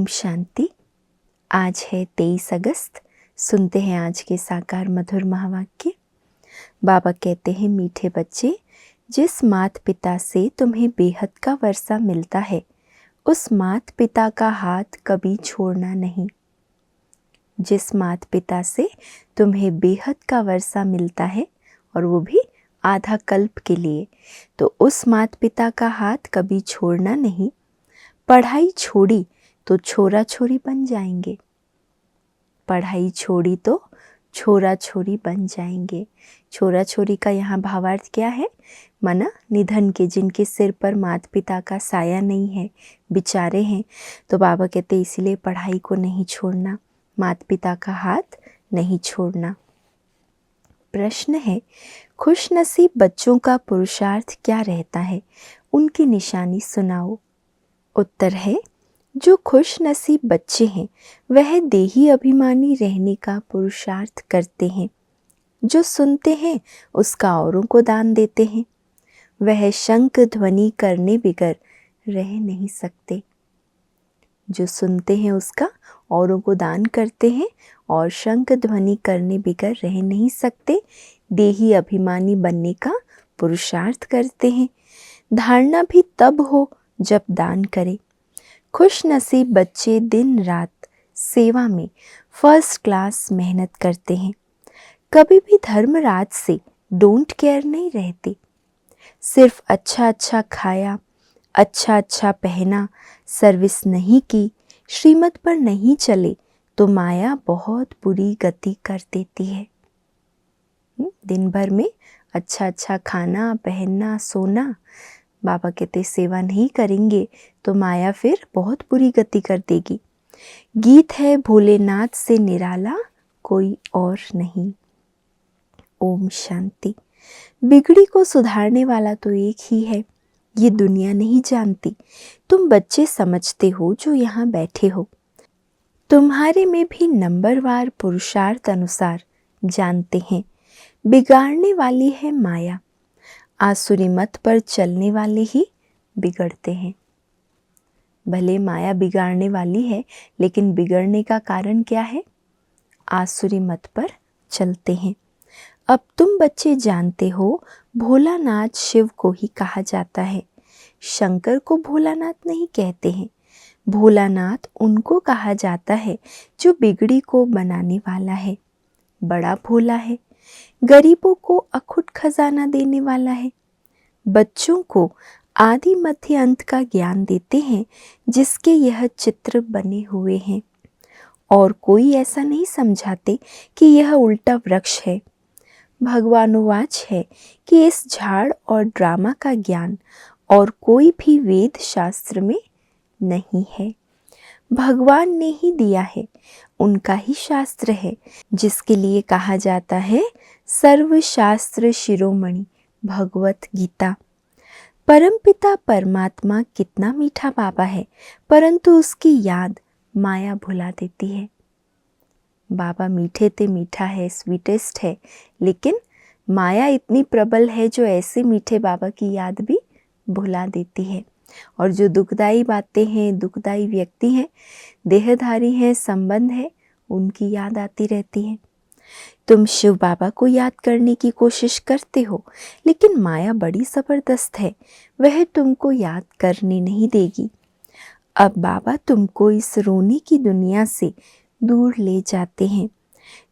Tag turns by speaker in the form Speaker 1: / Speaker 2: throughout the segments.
Speaker 1: शांति। आज है 23 अगस्त। सुनते हैं आज के साकार मधुर महावाक्य। बाबा कहते हैं, मीठे बच्चे, जिस माता पिता से तुम्हें बेहद का वर्षा मिलता है उस माता पिता का हाथ कभी छोड़ना नहीं। जिस माता पिता से तुम्हें बेहद का वर्षा मिलता है और वो भी आधा कल्प के लिए, तो उस माता पिता का हाथ कभी छोड़ना नहीं। पढ़ाई छोड़ी तो छोरा छोरी बन जाएंगे। पढ़ाई छोड़ी तो छोरा छोरी बन जाएंगे। छोरा छोरी का यहाँ भावार्थ क्या है? माना निधन के, जिनके सिर पर माता पिता का साया नहीं है, बेचारे हैं। तो बाबा कहते इसीलिए पढ़ाई को नहीं छोड़ना, माता पिता का हाथ नहीं छोड़ना। प्रश्न है, खुशनसीब बच्चों का पुरुषार्थ क्या रहता है? उनकी निशानी सुनाओ। उत्तर है, जो खुश नसीब बच्चे हैं वह देही अभिमानी रहने का पुरुषार्थ करते हैं। जो सुनते हैं उसका औरों को दान देते हैं। वह शंख ध्वनि करने बिगर रह नहीं सकते। जो सुनते हैं उसका औरों को दान करते हैं और शंख ध्वनि करने बिगर रह नहीं सकते। देही अभिमानी बनने का पुरुषार्थ करते हैं। धारणा भी तब हो जब दान करें। खुश नसीब बच्चे दिन रात सेवा में फर्स्ट क्लास मेहनत करते हैं। कभी भी धर्मराज से डोंट केयर नहीं रहते। सिर्फ अच्छा अच्छा खाया, अच्छा अच्छा पहना, सर्विस नहीं की, श्रीमत पर नहीं चले तो माया बहुत बुरी गति कर देती है। दिन भर में अच्छा अच्छा खाना, पहनना, सोना, बाबा कहते सेवा नहीं करेंगे तो माया फिर बहुत बुरी गति कर देगी। गीत है भोलेनाथ से निराला कोई और नहीं। ओम शांति। बिगड़ी को सुधारने वाला तो एक ही है, ये दुनिया नहीं जानती। तुम बच्चे समझते हो जो यहाँ बैठे हो। तुम्हारे में भी नंबरवार पुरुषार्थ अनुसार जानते हैं बिगाड़ने वाली है माया। आसुरी मत पर चलने वाले ही बिगड़ते हैं। भले माया बिगाड़ने वाली है, लेकिन बिगड़ने का कारण क्या है? आसुरी मत पर चलते हैं। अब तुम बच्चे जानते हो भोलानाथ शिव को ही कहा जाता है। शंकर को भोलानाथ नहीं कहते हैं। भोलानाथ उनको कहा जाता है जो बिगड़ी को बनाने वाला है। बड़ा भोला है, गरीबों को अखुट खजाना देने वाला है। बच्चों को आदि मध्य अंत का ज्ञान देते हैं जिसके यह चित्र बने हुए हैं, और कोई ऐसा नहीं समझाते कि यह उल्टा वृक्ष है। भगवानुवाच है कि इस झाड़ और ड्रामा का ज्ञान और कोई भी वेद शास्त्र में नहीं है। भगवान ने ही दिया है, उनका ही शास्त्र है, जिसके लिए कहा जाता है सर्वशास्त्र शिरोमणि भगवत गीता। परमपिता परमात्मा कितना मीठा बाबा है, परंतु उसकी याद माया भुला देती है। बाबा मीठे ते मीठा है, स्वीटेस्ट है, लेकिन माया इतनी प्रबल है जो ऐसे मीठे बाबा की याद भी भुला देती है। और जो दुखदाई बातें हैं, दुखदाई व्यक्ति हैं, देहधारी हैं, संबंध है, उनकी याद आती रहती है। तुम शिव बाबा को याद करने की कोशिश करते हो, लेकिन माया बड़ी ज़बरदस्त है, वह तुमको याद करने नहीं देगी। अब बाबा तुमको इस रोने की दुनिया से दूर ले जाते हैं,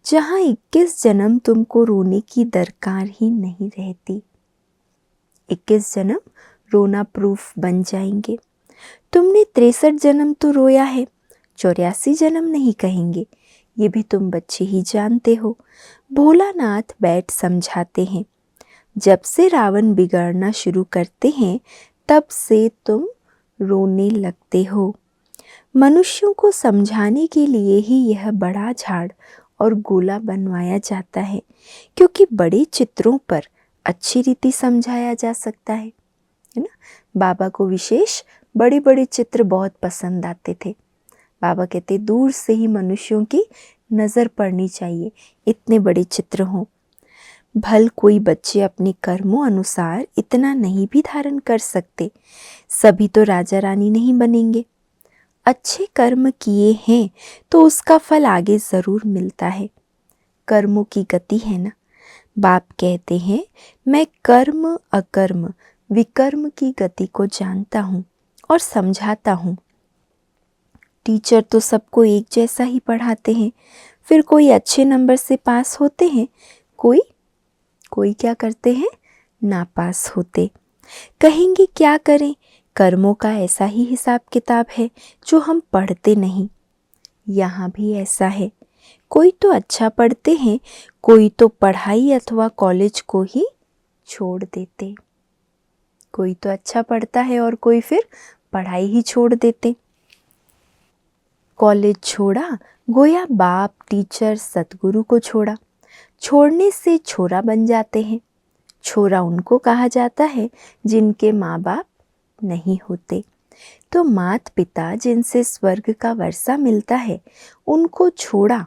Speaker 1: जहाँ 21 जन्म तुमको रोने की दरकार ही नहीं रहती। 21 जन्म रोना प्रूफ बन जाएंगे। तुमने 63 जन्म तो रोया है, 84 जन्म नहीं कहेंगे, ये भी तुम बच्चे ही जानते हो। भोलानाथ बैठ समझाते हैं, जब से रावण बिगड़ना शुरू करते हैं तब से तुम रोने लगते हो। मनुष्यों को समझाने के लिए ही यह बड़ा झाड़ और गोला बनवाया जाता है, क्योंकि बड़े चित्रों पर अच्छी रीति समझाया जा सकता है ना। बाबा को विशेष बड़े बड़े चित्र बहुत पसंद आते थे। बाबा कहते दूर से ही मनुष्यों की नज़र पड़नी चाहिए, इतने बड़े चित्र हों। भल कोई बच्चे अपने कर्मों अनुसार इतना नहीं भी धारण कर सकते। सभी तो राजा रानी नहीं बनेंगे। अच्छे कर्म किए हैं तो उसका फल आगे ज़रूर मिलता है। कर्मों की गति है ना। बाप कहते हैं मैं कर्म अकर्म विकर्म की गति को जानता हूँ और समझाता हूँ। टीचर तो सबको एक जैसा ही पढ़ाते हैं, फिर कोई अच्छे नंबर से पास होते हैं, कोई क्या करते हैं, नापास होते। कहेंगे क्या करें, कर्मों का ऐसा ही हिसाब किताब है जो हम पढ़ते नहीं। यहाँ भी ऐसा है, कोई तो अच्छा पढ़ते हैं, कोई तो पढ़ाई अथवा कॉलेज को ही छोड़ देते। कोई तो अच्छा पढ़ता है और कोई फिर पढ़ाई ही छोड़ देते। कॉलेज छोड़ा गोया बाप टीचर सतगुरु को छोड़ा। छोड़ने से छोरा बन जाते हैं। छोरा उनको कहा जाता है जिनके माँ बाप नहीं होते। तो माता पिता जिनसे स्वर्ग का वर्षा मिलता है उनको छोड़ा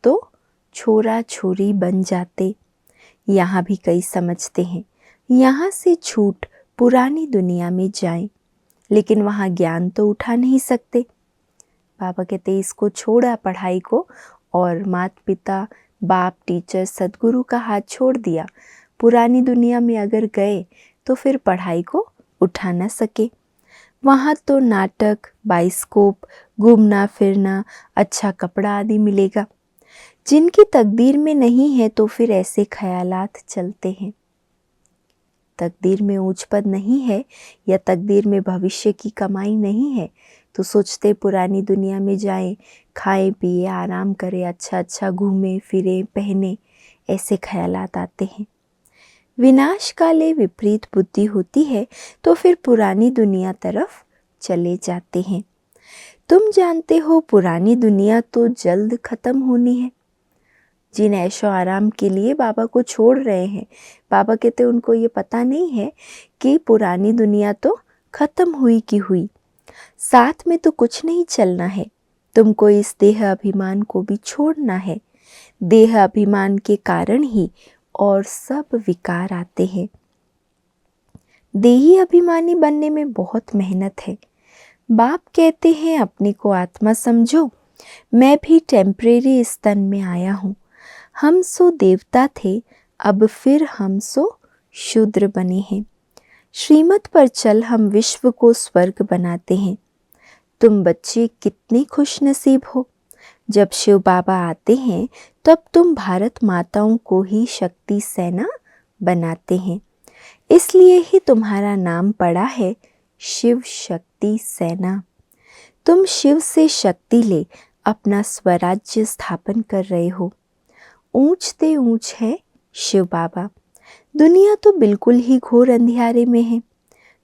Speaker 1: तो छोरा छोरी बन जाते। यहाँ भी कई समझते हैं यहाँ से छूट पुरानी दुनिया में जाएं, लेकिन वहाँ ज्ञान तो उठा नहीं सकते। बाबा कहते इसको छोड़ा पढ़ाई को और माता पिता बाप टीचर सदगुरु का हाथ छोड़ दिया। पुरानी दुनिया में अगर गए तो फिर पढ़ाई को उठा ना सके। वहाँ तो नाटक, बाइस्कोप, घूमना फिरना, अच्छा कपड़ा आदि मिलेगा। जिनकी तकदीर में नहीं है तो फिर ऐसे ख्यालात चलते हैं। तकदीर में ऊंच पद नहीं है या तकदीर में भविष्य की कमाई नहीं है तो सोचते पुरानी दुनिया में जाएं, खाएं पिए आराम करें, अच्छा अच्छा घूमें फिरें पहने, ऐसे ख्यालात आते हैं। विनाश काले विपरीत बुद्धि होती है तो फिर पुरानी दुनिया तरफ चले जाते हैं। तुम जानते हो पुरानी दुनिया तो जल्द खत्म होनी है। जिन ऐशो आराम के लिए बाबा को छोड़ रहे हैं, बाबा कहते उनको ये पता नहीं है कि पुरानी दुनिया तो खत्म हुई की हुई, साथ में तो कुछ नहीं चलना है। तुमको इस देह अभिमान को भी छोड़ना है। देह अभिमान के कारण ही और सब विकार आते हैं। देही अभिमानी बनने में बहुत मेहनत है। बाप कहते हैं अपने को आत्मा समझो, मैं भी टेम्परेरी स्तन में आया हूँ। हम सो देवता थे, अब फिर हम सो शूद्र बने हैं। श्रीमत पर चल हम विश्व को स्वर्ग बनाते हैं। तुम बच्चे कितने खुश नसीब हो। जब शिव बाबा आते हैं तब तुम भारत माताओं को ही शक्ति सेना बनाते हैं। इसलिए ही तुम्हारा नाम पड़ा है शिव शक्ति सेना। तुम शिव से शक्ति ले अपना स्वराज्य स्थापन कर रहे हो। ऊंच ते ऊंच है शिव बाबा। दुनिया तो बिल्कुल ही घोर अंधियारे में है।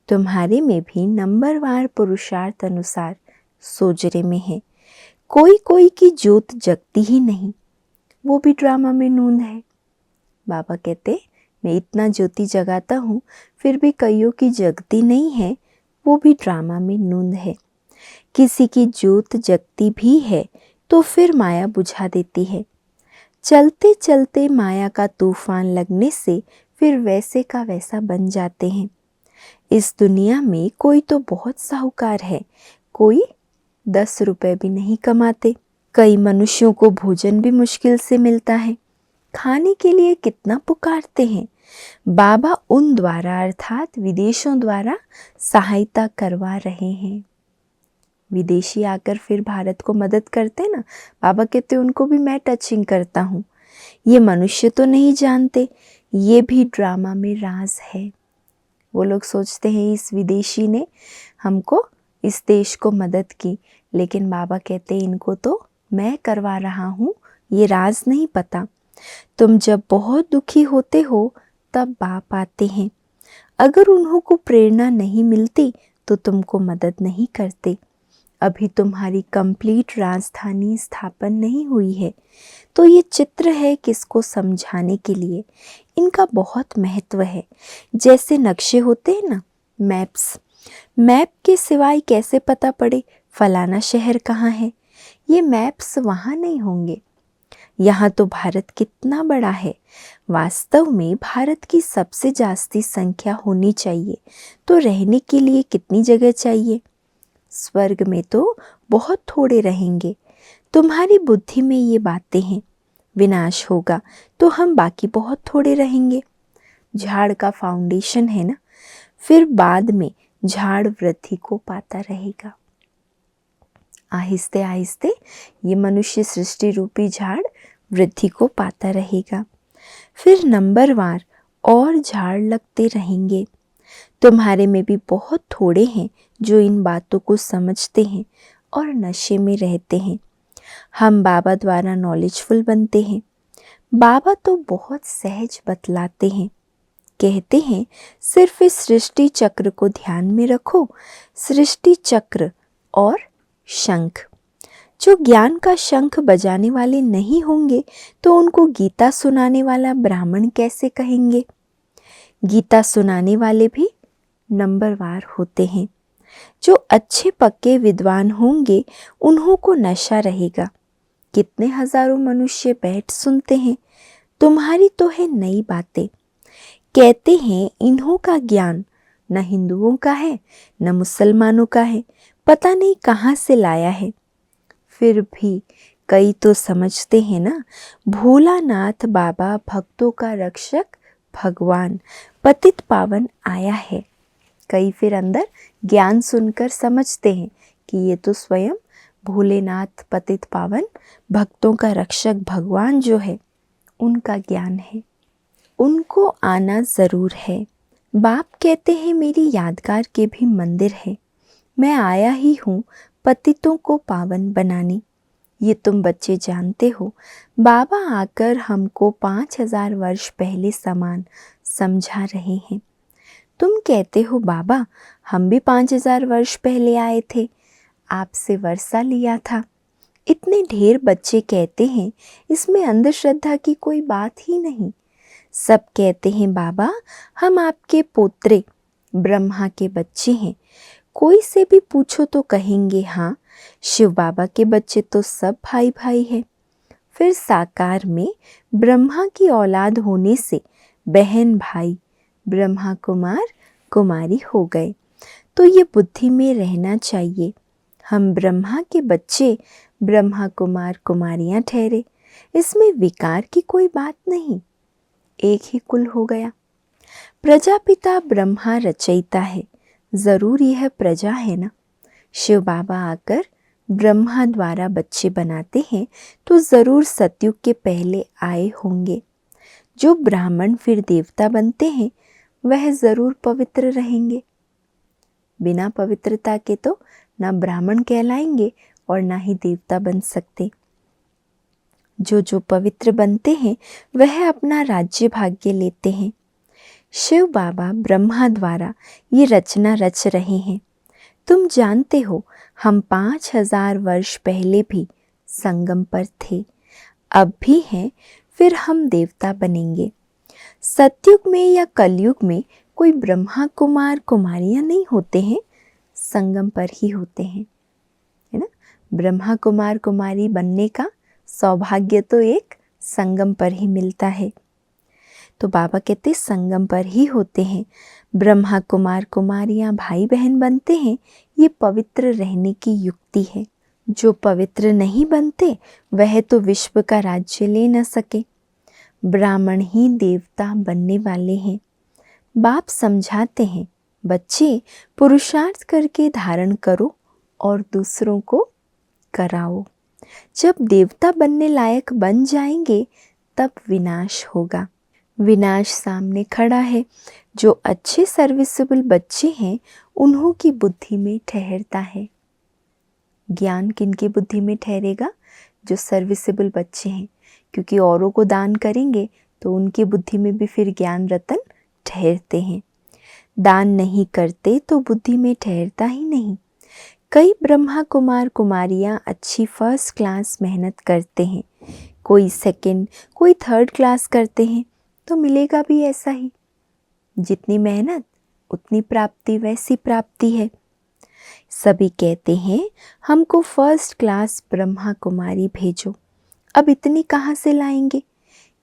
Speaker 1: तुम्हारे में भी नंबरवार पुरुषार्थ अनुसार सोजरे में है। कोई कोई की ज्योत जगती ही नहीं, वो भी ड्रामा में नूंद है। बाबा कहते मैं इतना ज्योति जगाता हूँ फिर भी कईयों की जगती नहीं है, वो भी ड्रामा में नूंद है। किसी की ज्योत जगती भी है तो फिर माया बुझा देती है। चलते चलते माया का तूफान लगने से फिर वैसे का वैसा बन जाते हैं। इस दुनिया में कोई तो बहुत साहूकार है, कोई 10 रुपए भी नहीं कमाते। कई मनुष्यों को भोजन भी मुश्किल से मिलता है। खाने के लिए कितना पुकारते हैं। बाबा उन द्वारा अर्थात विदेशों द्वारा सहायता करवा रहे हैं। विदेशी आकर फिर भारत को मदद करते ना, बाबा कहते उनको भी मैं टचिंग करता हूँ। ये मनुष्य तो नहीं जानते, ये भी ड्रामा में राज है। वो लोग सोचते हैं इस विदेशी ने हमको इस देश को मदद की, लेकिन बाबा कहते इनको तो मैं करवा रहा हूँ, ये राज नहीं पता। तुम जब बहुत दुखी होते हो तब बाप आते हैं। अगर उन्हों को प्रेरणा नहीं मिलती तो तुमको मदद नहीं करते। अभी तुम्हारी कंप्लीट राजधानी स्थापन नहीं हुई है, तो ये चित्र है किसको समझाने के लिए। इनका बहुत महत्व है। जैसे नक्शे होते हैं ना, मैप्स, मैप के सिवाय कैसे पता पड़े फलाना शहर कहाँ है। ये मैप्स वहाँ नहीं होंगे। यहाँ तो भारत कितना बड़ा है। वास्तव में भारत की सबसे जास्ती संख्या होनी चाहिए, तो रहने के लिए कितनी जगह चाहिए। स्वर्ग में तो बहुत थोड़े रहेंगे। तुम्हारी बुद्धि में ये बातें हैं, विनाश होगा तो हम बाकी बहुत थोड़े रहेंगे। झाड़ का फाउंडेशन है ना, फिर बाद में झाड़ वृद्धि को पाता रहेगा। आहिस्ते आहिस्ते ये मनुष्य सृष्टि रूपी झाड़ वृद्धि को पाता रहेगा। फिर नंबरवार और झाड़ लगते रहेंगे। तुम्हारे में भी बहुत थोड़े हैं जो इन बातों को समझते हैं और नशे में रहते हैं। हम बाबा द्वारा नॉलेजफुल बनते हैं। बाबा तो बहुत सहज बतलाते हैं, कहते हैं सिर्फ इस सृष्टि चक्र को ध्यान में रखो। सृष्टि चक्र और शंख। जो ज्ञान का शंख बजाने वाले नहीं होंगे तो उनको गीता सुनाने वाला ब्राह्मण कैसे कहेंगे। गीता सुनाने वाले भी नंबरवार होते हैं। जो अच्छे पक्के विद्वान होंगे उन्हों को नशा रहेगा। कितने हजारों मनुष्य बैठ सुनते हैं। तुम्हारी तो है नई बातें। कहते हैं इन्हों का ज्ञान न हिंदुओं का है न मुसलमानों का है, पता नहीं कहाँ से लाया है। फिर भी कई तो समझते हैं ना, भोलानाथ बाबा भक्तों का रक्षक भगवान पतित पावन आया है। कई फिर अंदर ज्ञान सुनकर समझते हैं कि ये तो स्वयं भोलेनाथ पतित पावन भक्तों का रक्षक भगवान जो है उनका ज्ञान है। उनको आना ज़रूर है। बाप कहते हैं मेरी यादगार के भी मंदिर है। मैं आया ही हूँ पतितों को पावन बनाने। ये तुम बच्चे जानते हो। बाबा आकर हमको 5000 वर्ष पहले समान समझा रहे हैं। तुम कहते हो बाबा हम भी 5000 वर्ष पहले आए थे, आपसे वर्षा लिया था। इतने ढेर बच्चे कहते हैं इसमें अंधश्रद्धा की कोई बात ही नहीं। सब कहते हैं बाबा हम आपके पोत्रे ब्रह्मा के बच्चे हैं। कोई से भी पूछो तो कहेंगे हाँ, शिव बाबा के बच्चे तो सब भाई भाई हैं। फिर साकार में ब्रह्मा की औलाद होने से बहन भाई ब्रह्मा कुमार कुमारी हो गए। तो ये बुद्धि में रहना चाहिए। हम ब्रह्मा के बच्चे ब्रह्मा कुमार कुमारियां ठहरे, इसमें विकार की कोई बात नहीं। एक ही कुल हो गया। प्रजापिता ब्रह्मा रचयिता है, जरूर यह प्रजा है ना। शिव बाबा आकर ब्रह्मा द्वारा बच्चे बनाते हैं तो जरूर सतयुग के पहले आए होंगे। जो ब्राह्मण फिर देवता बनते हैं वह जरूर पवित्र रहेंगे। बिना पवित्रता के तो ना ब्राह्मण कहलाएंगे और ना ही देवता बन सकते। जो पवित्र बनते हैं वह अपना राज्य भाग्य लेते हैं। शिव बाबा ब्रह्मा द्वारा ये रचना रच रहे हैं। तुम जानते हो हम 5000 वर्ष पहले भी संगम पर थे, अब भी हैं, फिर हम देवता बनेंगे। सतयुग में या कलयुग में कोई ब्रह्मा कुमार कुमारियां नहीं होते हैं, संगम पर ही होते हैं, है ना। ब्रह्मा कुमार कुमारी बनने का सौभाग्य तो एक संगम पर ही मिलता है। तो बाबा कहते संगम पर ही होते हैं। ब्रह्मा कुमार कुमारियां भाई बहन बनते हैं, ये पवित्र रहने की युक्ति है। जो पवित्र नहीं बनते वह तो विश्व का राज्य ले न सके। ब्राह्मण ही देवता बनने वाले हैं। बाप समझाते हैं बच्चे पुरुषार्थ करके धारण करो और दूसरों को कराओ। जब देवता बनने लायक बन जाएंगे तब विनाश होगा। विनाश सामने खड़ा है। जो अच्छे सर्विसेबल बच्चे हैं उन्हों की बुद्धि में ठहरता है। ज्ञान किनकी बुद्धि में ठहरेगा? जो सर्विसेबल बच्चे हैं, क्योंकि औरों को दान करेंगे तो उनकी बुद्धि में भी फिर ज्ञान रतन ठहरते हैं। दान नहीं करते तो बुद्धि में ठहरता ही नहीं। कई ब्रह्मा कुमार कुमारियां अच्छी फर्स्ट क्लास मेहनत करते हैं, कोई सेकंड कोई थर्ड क्लास करते हैं, तो मिलेगा भी ऐसा ही। जितनी मेहनत उतनी प्राप्ति, वैसी प्राप्ति है। सभी कहते हैं हमको फर्स्ट क्लास ब्रह्मा कुमारी भेजो। अब इतनी कहाँ से लाएंगे?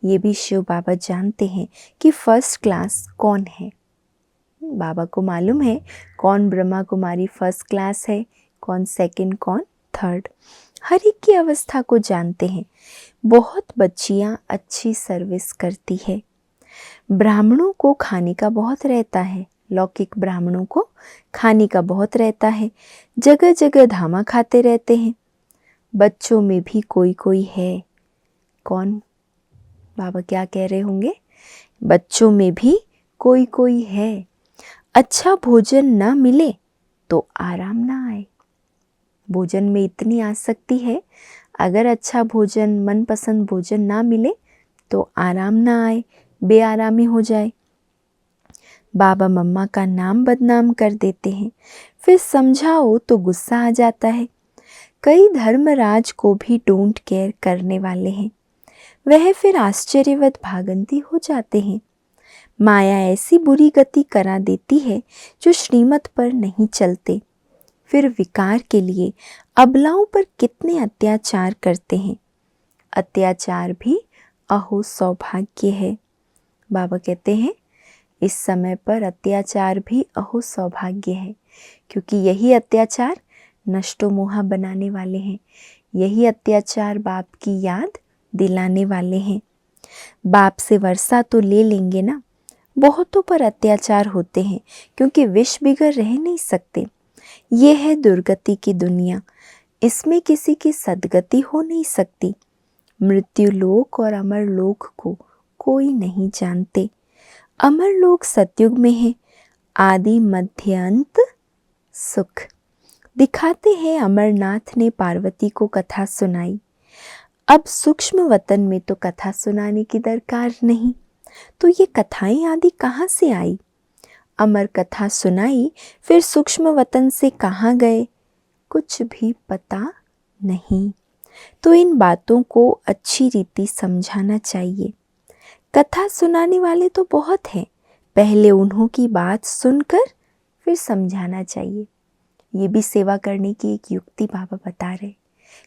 Speaker 1: ये भी शिव बाबा जानते हैं कि फर्स्ट क्लास कौन है। बाबा को मालूम है कौन ब्रह्मा कुमारी फर्स्ट क्लास है, कौन सेकंड, कौन थर्ड, हर एक की अवस्था को जानते हैं। बहुत बच्चियां अच्छी सर्विस करती है। ब्राह्मणों को खाने का बहुत रहता है, लौकिक ब्राह्मणों को खाने का बहुत रहता है, जगह जगह धामा खाते रहते हैं। बच्चों में भी कोई कोई है। कौन? बाबा क्या कह रहे होंगे? बच्चों में भी कोई कोई है। अच्छा भोजन ना मिले तो आराम ना आए। भोजन में इतनी आसक्ति है, अगर अच्छा भोजन, मनपसंद भोजन ना मिले तो आराम ना आए, बेआरामी हो जाए। बाबा मम्मा का नाम बदनाम कर देते हैं, फिर समझाओ तो गुस्सा आ जाता है। कई धर्मराज को भी डोंट केयर करने वाले हैं, वह फिर आश्चर्यवत भागंती हो जाते हैं। माया ऐसी बुरी गति करा देती है जो श्रीमत पर नहीं चलते। फिर विकार के लिए अबलाओं पर कितने अत्याचार करते हैं। अत्याचार भी अहो सौभाग्य है। बाबा कहते हैं इस समय पर अत्याचार भी अहो सौभाग्य है, क्योंकि यही अत्याचार नष्टो मोहा बनाने वाले हैं। यही अत्याचार बाप की याद दिलाने वाले हैं। बाप से वर्षा तो ले लेंगे ना, बहुतों पर अत्याचार होते हैं, क्योंकि विष बिगड़ रह नहीं सकते। ये है दुर्गति की दुनिया, इसमें किसी की सदगति हो नहीं सकती। मृत्यु लोक और अमर लोक को कोई नहीं जानते। अमर लोक सतयुग में है, आदि मध्य अंत सुख। दिखाते हैं अमरनाथ ने पार्वती को कथा सुनाई। अब सूक्ष्म वतन में तो कथा सुनाने की दरकार नहीं, तो ये कथाएं आदि कहाँ से आई? अमर कथा सुनाई, फिर सूक्ष्म वतन से कहाँ गए? कुछ भी पता नहीं। तो इन बातों को अच्छी रीति समझाना चाहिए। कथा सुनाने वाले तो बहुत हैं, पहले उन्हों की बात सुनकर फिर समझाना चाहिए। ये भी सेवा करने की एक युक्ति बाबा बता रहे।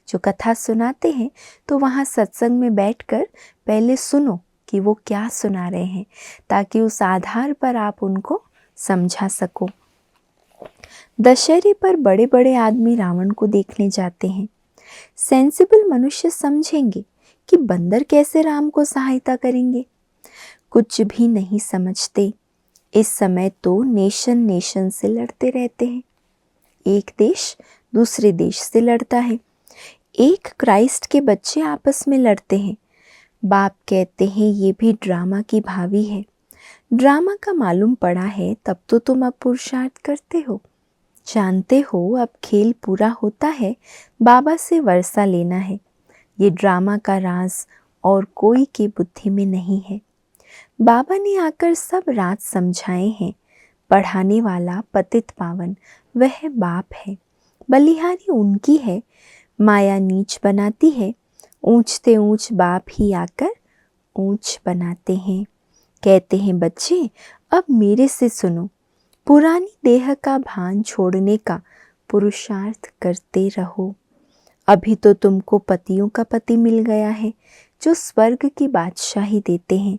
Speaker 1: जो कथा सुनाते हैं तो वहाँ सत्संग में बैठकर पहले सुनो कि वो क्या सुना रहे हैं, ताकि उस आधार पर आप उनको समझा सको। दशहरे पर बड़े बड़े आदमी रावण को देखने जाते हैं। सेंसिबल मनुष्य समझेंगे कि बंदर कैसे राम को सहायता करेंगे। कुछ भी नहीं समझते। इस समय तो नेशन से लड़ते रहते हैं। एक देश दूसरे देश से लड़ता है। एक क्राइस्ट के बच्चे आपस में लड़ते हैं। बाप कहते हैं ये भी ड्रामा की भावी है। ड्रामा का मालूम पड़ा है तब तो तुम अब पुरुषार्थ करते हो। जानते हो अब खेल पूरा होता है, बाबा से वर्षा लेना है। ये ड्रामा का राज और कोई की बुद्धि में नहीं है। बाबा ने आकर सब राज समझाए हैं। पढ़ाने वाला पतित पावन वह बाप है। बलिहारी उनकी है। माया नीच बनाती है, ऊंचते ऊंच बाप ही आकर ऊंच बनाते हैं। कहते हैं बच्चे अब मेरे से सुनो, पुरानी देह का भान छोड़ने का पुरुषार्थ करते रहो। अभी तो तुमको पतियों का पति मिल गया है जो स्वर्ग की बादशाही देते हैं।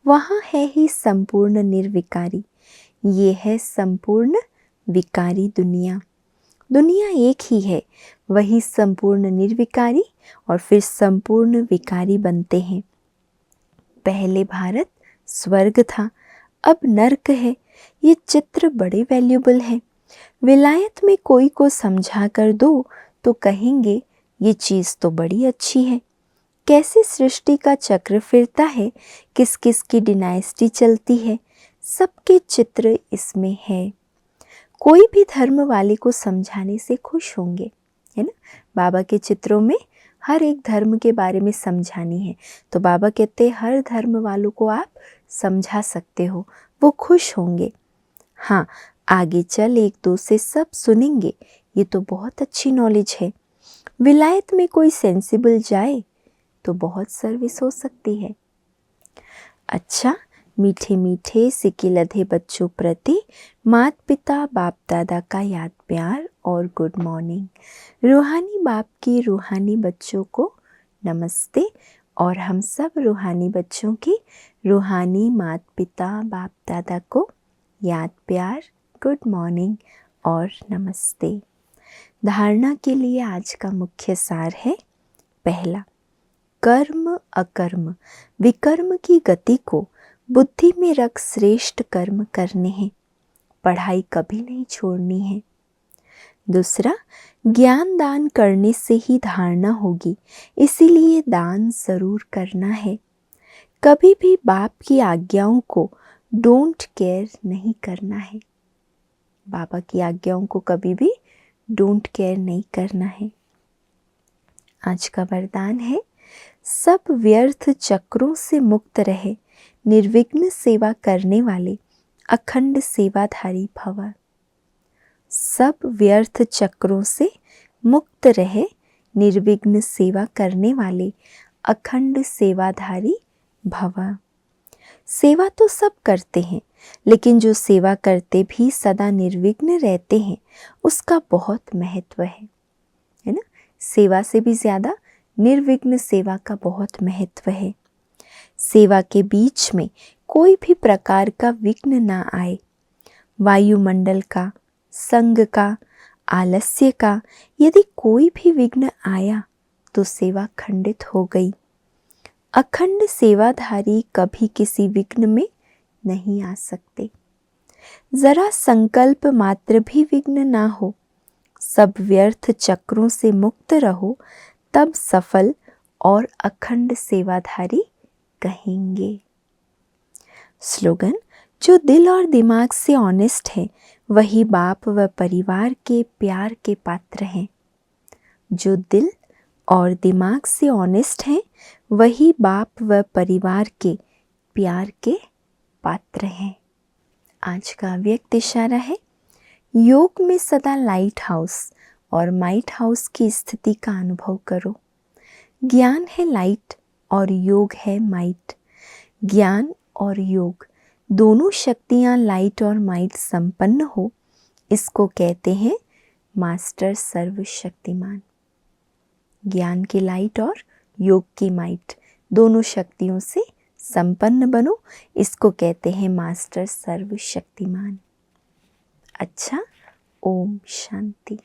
Speaker 1: वहाँ है ही संपूर्ण निर्विकारी। ये है संपूर्ण विकारी दुनिया। दुनिया एक ही है, वही संपूर्ण निर्विकारी और फिर संपूर्ण विकारी बनते हैं। पहले भारत स्वर्ग था, अब नर्क है। ये चित्र बड़े वैल्यूबल है। विलायत में कोई को समझा कर दो तो कहेंगे ये चीज़ तो बड़ी अच्छी है। कैसे सृष्टि का चक्र फिरता है, किस किस की डिनाइस्टी चलती है, सबके चित्र इसमें है। कोई भी धर्म वाले को समझाने से खुश होंगे, है ना। बाबा के चित्रों में हर एक धर्म के बारे में समझानी है, तो बाबा कहते हैं हर धर्म वालों को आप समझा सकते हो, वो खुश होंगे। हाँ, आगे चल एक दो से सब सुनेंगे, ये तो बहुत अच्छी नॉलेज है। विलायत में कोई सेंसिबल जाए तो बहुत सर्विस हो सकती है। अच्छा, मीठे मीठे सिके लधे बच्चों प्रति माता पिता बाप दादा का याद प्यार और गुड मॉर्निंग। रूहानी बाप की रूहानी बच्चों को नमस्ते, और हम सब रूहानी बच्चों की रूहानी माता पिता बाप दादा को याद प्यार, गुड मॉर्निंग और नमस्ते। धारणा के लिए आज का मुख्य सार है, पहला, कर्म अकर्म विकर्म की गति को बुद्धि में रख श्रेष्ठ कर्म करने हैं, पढ़ाई कभी नहीं छोड़नी है। दूसरा, ज्ञान दान करने से ही धारणा होगी, इसीलिए दान जरूर करना है। कभी भी बाप की आज्ञाओं को डोंट केयर नहीं करना है। बाबा की आज्ञाओं को कभी भी डोंट केयर नहीं करना है। आज का वरदान है, सब व्यर्थ चक्रों से मुक्त रहे, निर्विघ्न सेवा करने वाले अखंड सेवाधारी भव। सब व्यर्थ चक्रों से मुक्त रहे, निर्विघ्न सेवा करने वाले अखंड सेवाधारी भव। सेवा तो सब करते हैं, लेकिन जो सेवा करते भी सदा निर्विघ्न रहते हैं, उसका बहुत महत्व है ना। सेवा से भी ज़्यादा निर्विघ्न सेवा का बहुत महत्व है। सेवा के बीच में कोई भी प्रकार का विघ्न ना आए। वायुमंडल का, संग का, आलस्य का यदि कोई भी विघ्न आया तो सेवा खंडित हो गई। अखंड सेवाधारी कभी किसी विघ्न में नहीं आ सकते। जरा संकल्प मात्र भी विघ्न ना हो, सब व्यर्थ चक्रों से मुक्त रहो, तब सफल और अखंड सेवाधारी कहेंगे। स्लोगन, जो दिल और दिमाग से ऑनेस्ट है वही बाप व परिवार के प्यार के पात्र हैं। जो दिल और दिमाग से ऑनेस्ट हैं वही बाप व परिवार के प्यार के पात्र हैं। आज का व्यक्त इशारा है, योग में सदा लाइट हाउस और माइट हाउस की स्थिति का अनुभव करो। ज्ञान है लाइट और योग है माइट। ज्ञान और योग दोनों शक्तियाँ लाइट और माइट संपन्न हो, इसको कहते हैं मास्टर सर्वशक्तिमान। ज्ञान की लाइट और योग की माइट दोनों शक्तियों से संपन्न बनो, इसको कहते हैं मास्टर सर्वशक्तिमान। अच्छा, ओम शांति।